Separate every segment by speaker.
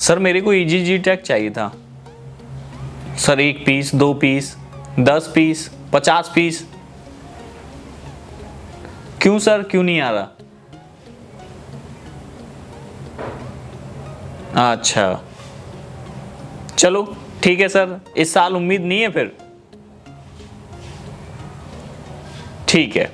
Speaker 1: Sir मेरे को EG Tech चाहिए था sir, 1 piece 2 piece 10 piece 50 piece. क्यों सर, क्यों नहीं आ रहा? अच्छा चलो ठीक है सर, इस साल उम्मीद नहीं है फिर। ठीक है।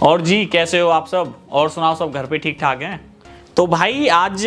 Speaker 1: और जी कैसे हो आप सब, और सुनाओ सब घर पे ठीक ठाक हैं? तो भाई आज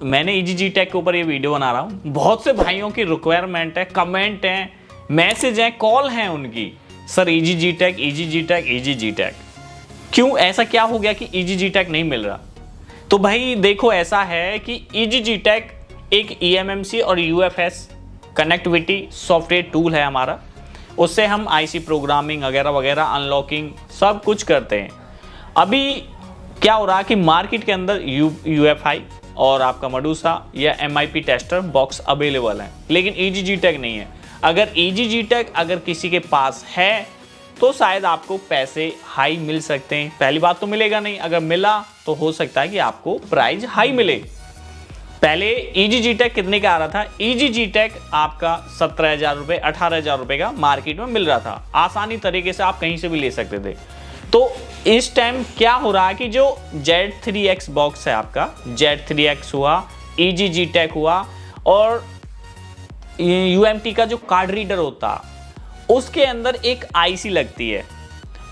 Speaker 1: मैंने EG Tech के ऊपर ये वीडियो बना रहा हूँ। बहुत से भाइयों की रिक्वायरमेंट है, कमेंट है, मैसेज है, कॉल है उनकी, सर EG Tech। क्यों ऐसा क्या हो गया कि EG Tech नहीं मिल रहा? तो भाई देखो ऐसा है कि EG Tech एक eMMC और UFS कनेक्टिविटी सॉफ्टवेयर टूल है हमारा। उससे हम IC प्रोग्रामिंग वगैरह वगैरह, अनलॉकिंग सब कुछ करते हैं। अभी क्या हो रहा है कि मार्केट के अंदर UEFI और आपका मडूसा या MIP टेस्टर बॉक्स अवेलेबल है, लेकिन EG Tech नहीं है। अगर EG Tech अगर किसी के पास है तो शायद आपको पैसे हाई मिल सकते हैं। पहली बात तो मिलेगा नहीं, अगर मिला तो हो सकता है कि आपको प्राइस हाई मिले। पहले EG Tech कितने का आ रहा था? EG Tech आपका 17,000 रुपये 18,000 रुपये का मार्केट में मिल रहा था। आसानी तरीके से आप कहीं से भी ले सकते थे। तो इस टाइम क्या हो रहा है कि जो Z3X बॉक्स है आपका, Z3X हुआ, EG Tech हुआ और UMT का जो कार्ड रीडर होता, उसके अंदर एक IC लगती है।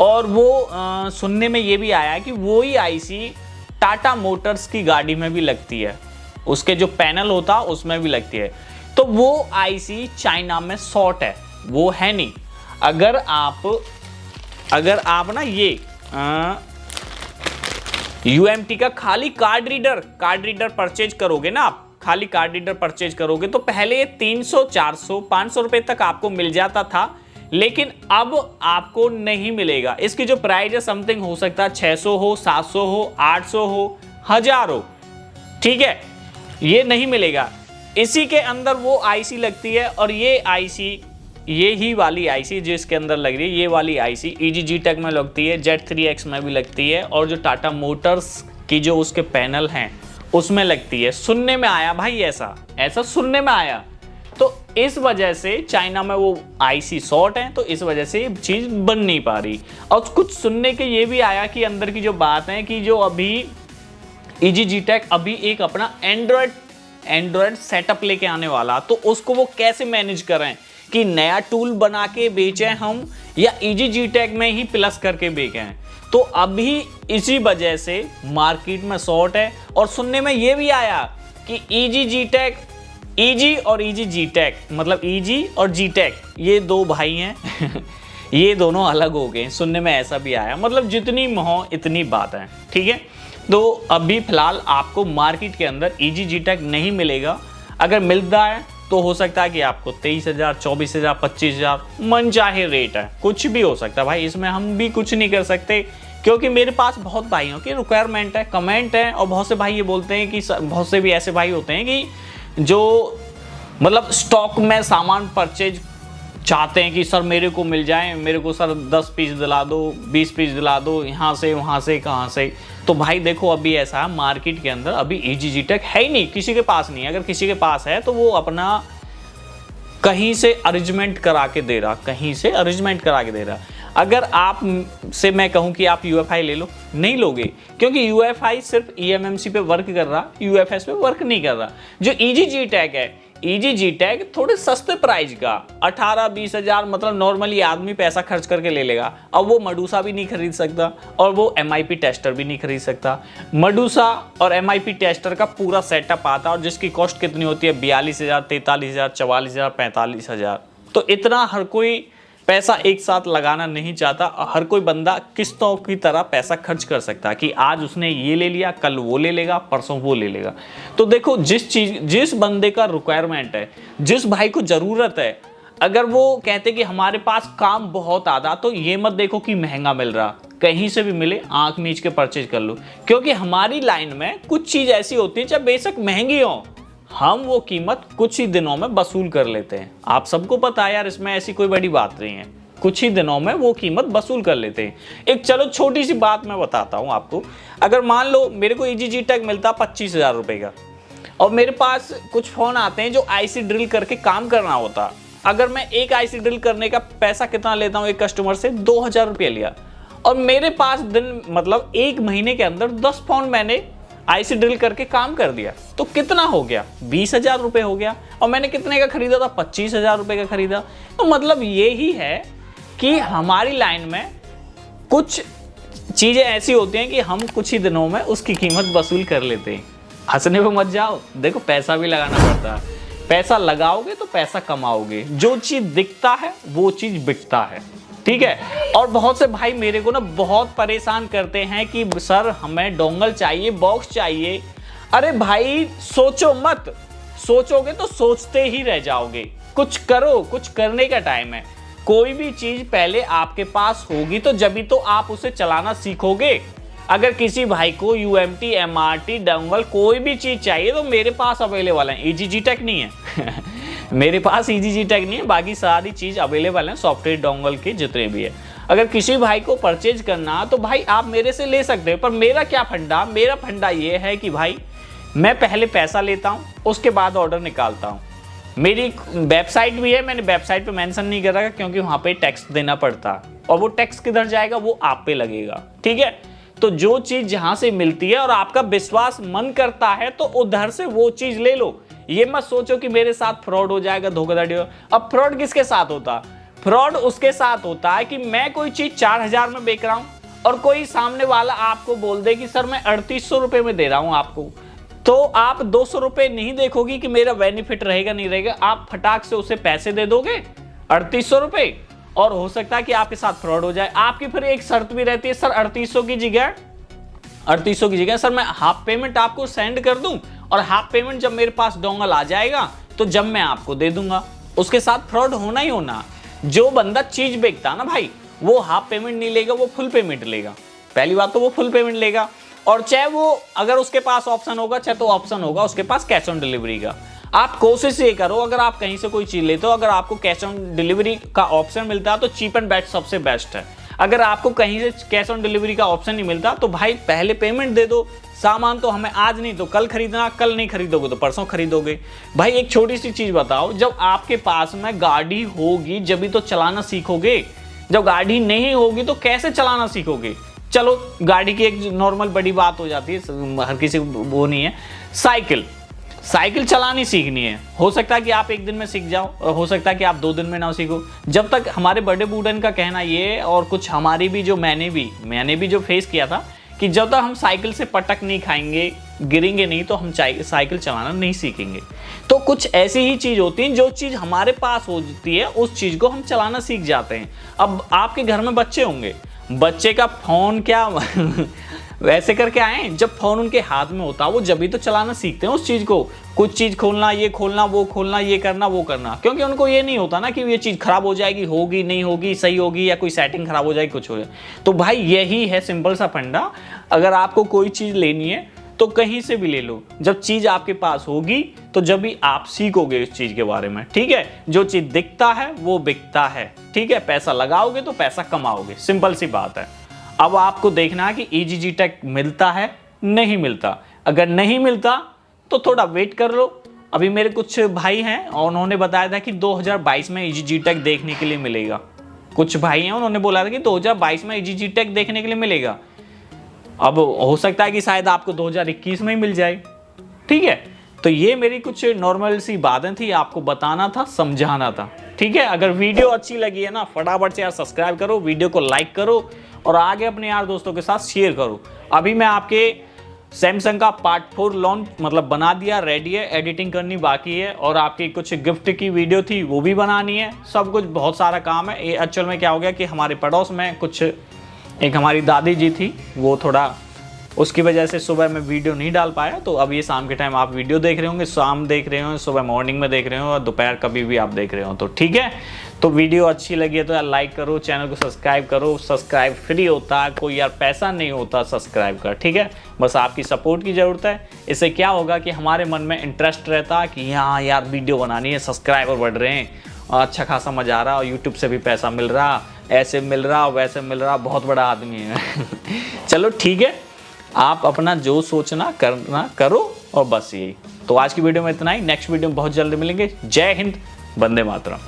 Speaker 1: और वो सुनने में ये भी आया है कि वो ही IC टाटा मोटर्स की गाड़ी में भी लगती है, उसके जो पैनल होता उसमें भी लगती है। तो वो IC चाइना में शॉर्ट है, वो है नहीं। अगर आप ना ये UMT का खाली कार्ड रीडर परचेज करोगे ना, आप खाली कार्ड रीडर परचेज करोगे तो पहले 300 400 500 रुपए तक आपको मिल जाता था, लेकिन अब आपको नहीं मिलेगा। इसकी जो प्राइस है समथिंग हो सकता है 600 हो, 700 हो, 800 हो, 1000 हो, ठीक है, ये नहीं मिलेगा। इसी के अंदर वो IC लगती है और ये IC, ये ही वाली IC जो इसके अंदर लग रही है, ये वाली IC EG Tech में लगती है, Z3X में भी लगती है और जो टाटा मोटर्स की जो उसके पैनल हैं उसमें लगती है। सुनने में आया भाई, ऐसा सुनने में आया। तो इस वजह से चाइना में वो IC शॉर्ट है, तो इस वजह से ये चीज बन नहीं पा रही। और कुछ सुनने के ये भी आया कि अंदर की जो बात है कि जो अभी EG Tech अभी एक अपना एंड्रॉयड सेटअप लेके आने वाला, तो उसको वो कैसे मैनेज करें कि नया टूल बना के बेचें हम या EG Tech में ही प्लस करके बेचें। तो अभी इसी वजह से मार्केट में शॉर्ट है। और सुनने में ये भी आया कि EG और EG Tech मतलब EG और G Tech ये दो भाई हैं ये दोनों अलग हो गए, सुनने में ऐसा भी आया। मतलब जितनी मोह इतनी बात है, ठीक है। तो अभी फिलहाल आपको मार्केट के अंदर EG Tech नहीं मिलेगा। अगर मिलता है तो हो सकता है कि आपको 23,000 24,000 25,000 मन चाहे रेट है, कुछ भी हो सकता है भाई, इसमें हम भी कुछ नहीं कर सकते। क्योंकि मेरे पास बहुत भाइयों की रिक्वायरमेंट है, कमेंट है, और बहुत से भाई ये बोलते हैं कि बहुत से भी ऐसे भाई होते हैं कि जो मतलब स्टॉक में सामान परचेज चाहते हैं कि सर मेरे को मिल जाए, मेरे को सर 10 पीस दिला दो, 20 पीस दिला दो, यहाँ से वहाँ से कहाँ से। तो भाई देखो अभी ऐसा है मार्केट के अंदर अभी EG Tech है ही नहीं, किसी के पास नहीं है। अगर किसी के पास है तो वो अपना कहीं से अरेंजमेंट करा के दे रहा। अगर आप से मैं कहूं कि आप UEFI ले लो, नहीं लोगे, क्योंकि UEFI सिर्फ eMMC पे वर्क कर रहा, UFS पे वर्क नहीं कर रहा। जो EG Tech है, EG Tech थोड़े सस्ते प्राइस का 18-20 हज़ार, मतलब नॉर्मली आदमी पैसा खर्च करके ले लेगा। अब वो मडूसा भी नहीं खरीद सकता और वो MIP टेस्टर भी नहीं खरीद सकता। मडूसा और MIP टेस्टर का पूरा सेटअप आता है और जिसकी कॉस्ट कितनी होती है 42,000 43,000 44,000 45,000। तो इतना हर कोई पैसा एक साथ लगाना नहीं चाहता। हर कोई बंदा किस्तों की तरह पैसा खर्च कर सकता है कि आज उसने ये ले लिया, कल वो ले लेगा, परसों वो ले लेगा। तो देखो जिस बंदे का रिक्वायरमेंट है, जिस भाई को ज़रूरत है, अगर वो कहते कि हमारे पास काम बहुत आधा, तो ये मत देखो कि महंगा मिल रहा, कहीं से भी मिले आंख मीच के परचेज कर लो। क्योंकि हमारी लाइन में कुछ चीज़ ऐसी होती है चाहे बेशक महंगी हो, हम वो कीमत कुछ ही दिनों में वसूल कर लेते हैं। आप सबको पता है यार, इसमें ऐसी कोई बड़ी बात नहीं है। कुछ ही दिनों में वो कीमत वसूल कर लेते हैं। एक चलो छोटी सी बात मैं बताता हूँ आपको। अगर मान लो मेरे को EG Tech मिलता 25,000 रुपये का, और मेरे पास कुछ फ़ोन आते हैं जो IC ड्रिल करके काम करना होता। अगर मैं एक IC ड्रिल करने का पैसा कितना लेता हूँ एक कस्टमर से, 2,000 रुपये लिया, और मेरे पास दिन मतलब एक महीने के अंदर 10 फ़ोन मैंने IC ड्रिल करके काम कर दिया, तो कितना हो गया? 20,000 रुपये हो गया। और मैंने कितने का खरीदा था? 25,000 रुपये का खरीदा। तो मतलब ये ही है कि हमारी लाइन में कुछ चीज़ें ऐसी होती हैं कि हम कुछ ही दिनों में उसकी कीमत वसूल कर लेते हैं। हंसने पे मत जाओ, देखो पैसा भी लगाना पड़ता है। पैसा लगाओगे तो पैसा कमाओगे। जो चीज़ दिखता है वो चीज़ बिकता है, ठीक है। और बहुत से भाई मेरे को ना बहुत परेशान करते हैं कि सर हमें डोंगल चाहिए, बॉक्स चाहिए। अरे भाई सोचो मत, सोचोगे तो सोचते ही रह जाओगे। कुछ करो, कुछ करने का टाइम है। कोई भी चीज पहले आपके पास होगी तो जभी तो आप उसे चलाना सीखोगे। अगर किसी भाई को UMT, MRT, डोंगल कोई भी चीज चाहिए तो मेरे पास अवेलेबल है। EG Tech नहीं है मेरे पास EG Tech नहीं है, बाकी सारी चीज अवेलेबल है, सॉफ्टवेयर डोंगल के जितने भी है। अगर किसी भाई को परचेज करना तो भाई आप मेरे से ले सकते हो। पर मेरा क्या फंडा, मेरा फंडा ये है कि भाई मैं पहले पैसा लेता हूँ, उसके बाद ऑर्डर निकालता हूँ। मेरी वेबसाइट भी है, मैंने वेबसाइट पे मेंशन नहीं कर रखा क्योंकि वहाँ पे टैक्स देना पड़ता है, और वो टैक्स किधर जाएगा? वो आप पे लगेगा, ठीक है। तो जो चीज़ जहाँ से मिलती है और आपका विश्वास मन करता है तो उधर से वो चीज़ ले लो। ये मत सोचो कि मेरे साथ फ्रॉड हो जाएगा, धोखाधड़ी हो। अब फ्रॉड किसके साथ होता? फ्रॉड उसके साथ होता है कि मैं कोई चीज़ 4,000 में बेच रहा हूँ और कोई सामने वाला आपको बोल दे कि सर मैं 3,800 रुपये में दे रहा हूँ आपको, तो आप 200 रुपये नहीं देखोगे कि मेरा बेनिफिट रहेगा नहीं रहेगा, आप फटाक से उसे पैसे दे दोगे 3,800 रुपये, और हो सकता है कि आपके साथ फ्रॉड हो जाए। आपकी फिर एक शर्त भी रहती है, सर 3,800 की जगह सर मैं हाफ पेमेंट आपको सेंड कर दूं, और हाफ पेमेंट जब मेरे पास डोंगल आ जाएगा तो जब मैं आपको दे दूंगा। उसके साथ फ्रॉड होना ही होना। जो बंदा चीज बेचता ना भाई, वो हाफ पेमेंट नहीं लेगा, वो फुल पेमेंट लेगा। पहली बात तो वो फुल पेमेंट लेगा, और चाहे वो अगर उसके पास ऑप्शन होगा, चाहे तो ऑप्शन होगा उसके पास कैश ऑन डिलीवरी का। आप कोशिश ये करो, अगर आप कहीं से कोई चीज लेते हो, अगर आपको कैश ऑन डिलीवरी का ऑप्शन मिलता है तो चीप एंड बेस्ट सबसे बेस्ट है। अगर आपको कहीं से कैश ऑन डिलीवरी का ऑप्शन नहीं मिलता तो भाई पहले पेमेंट दे दो। सामान तो हमें आज नहीं तो कल खरीदना, कल नहीं खरीदोगे तो परसों खरीदोगे। भाई एक छोटी सी चीज बताओ, जब आपके पास में गाड़ी होगी जब तो चलाना सीखोगे, जब गाड़ी नहीं होगी तो कैसे चलाना सीखोगे? चलो गाड़ी की एक नॉर्मल बड़ी बात हो जाती है, हर किसी वो नहीं है। साइकिल चलानी सीखनी है, हो सकता है कि आप एक दिन में सीख जाओ और हो सकता है कि आप 2 दिन में ना सीखो। जब तक हमारे बड़े बूढ़न का कहना ये, और कुछ हमारी भी जो मैंने भी जो फेस किया था कि जब तक हम साइकिल से पटक नहीं खाएंगे, गिरेंगे नहीं, तो हम साइकिल चलाना नहीं सीखेंगे। तो कुछ ऐसी ही चीज़ होती है, जो चीज़ हमारे पास होती है उस चीज़ को हम चलाना सीख जाते हैं। अब आपके घर में बच्चे होंगे, बच्चे का फोन क्या वैसे करके आए, जब फोन उनके हाथ में होता है वो जब भी तो चलाना सीखते हैं उस चीज़ को। कुछ चीज़ खोलना, ये खोलना, वो खोलना, ये करना, वो करना, क्योंकि उनको ये नहीं होता ना कि ये चीज़ खराब हो जाएगी, होगी नहीं होगी, सही होगी, या कोई सेटिंग खराब हो जाएगी, कुछ हो जाए। तो भाई यही है सिंपल सा फंडा। अगर आपको कोई चीज़ लेनी है तो कहीं से भी ले लो, जब चीज़ आपके पास होगी तो जब भी आप सीखोगे इस चीज़ के बारे में, ठीक है। जो चीज़ दिखता है वो बिकता है, ठीक है। पैसा लगाओगे तो पैसा कमाओगे, सिंपल सी बात है। अब आपको देखना है कि EG Tech मिलता है नहीं मिलता। अगर नहीं मिलता तो थोड़ा वेट कर लो। अभी मेरे कुछ भाई हैं और उन्होंने बताया था कि 2022 में EG Tech देखने के लिए मिलेगा। कुछ भाई हैं उन्होंने बोला था कि 2022 में EG Tech देखने के लिए मिलेगा। अब हो सकता है कि शायद आपको 2021 में ही मिल जाए, ठीक है। तो ये मेरी कुछ नॉर्मल सी बातें थी, आपको बताना था, समझाना था, ठीक है। अगर वीडियो अच्छी लगी है ना, फटाफट से यार सब्सक्राइब करो, वीडियो को लाइक करो और आगे अपने यार दोस्तों के साथ शेयर करो। अभी मैं आपके सैमसंग का पार्ट 4 लॉन्च मतलब बना दिया, रेडी है, एडिटिंग करनी बाकी है, और आपकी कुछ गिफ्ट की वीडियो थी वो भी बनानी है। सब कुछ बहुत सारा काम है। ये एक्चुअल में क्या हो गया कि हमारे पड़ोस में कुछ एक हमारी दादी जी थी, वो थोड़ा उसकी वजह से सुबह में वीडियो नहीं डाल पाया। तो अब ये शाम के टाइम आप वीडियो देख रहे होंगे, शाम देख रहे हो, सुबह मॉर्निंग में देख रहे हो, और दोपहर कभी भी आप देख रहे हो, तो ठीक है। तो वीडियो अच्छी लगी है तो यार लाइक करो, चैनल को सब्सक्राइब करो। सब्सक्राइब फ्री होता है, कोई यार पैसा नहीं होता सब्सक्राइब का, ठीक है। बस आपकी सपोर्ट की ज़रूरत है। इससे क्या होगा कि हमारे मन में इंटरेस्ट रहता है कि हाँ यार वीडियो बनानी है, सब्सक्राइबर बढ़ रहे हैं, अच्छा खासा मज़ा आ रहा है और यूट्यूब से भी पैसा मिल रहा, ऐसे मिल रहा वैसे मिल रहा, बहुत बड़ा आदमी है। चलो ठीक है, आप अपना जो सोचना करना करो और बस यही। तो आज की वीडियो में इतना ही, नेक्स्ट वीडियो में बहुत जल्दी मिलेंगे। जय हिंद, वंदे मातरम।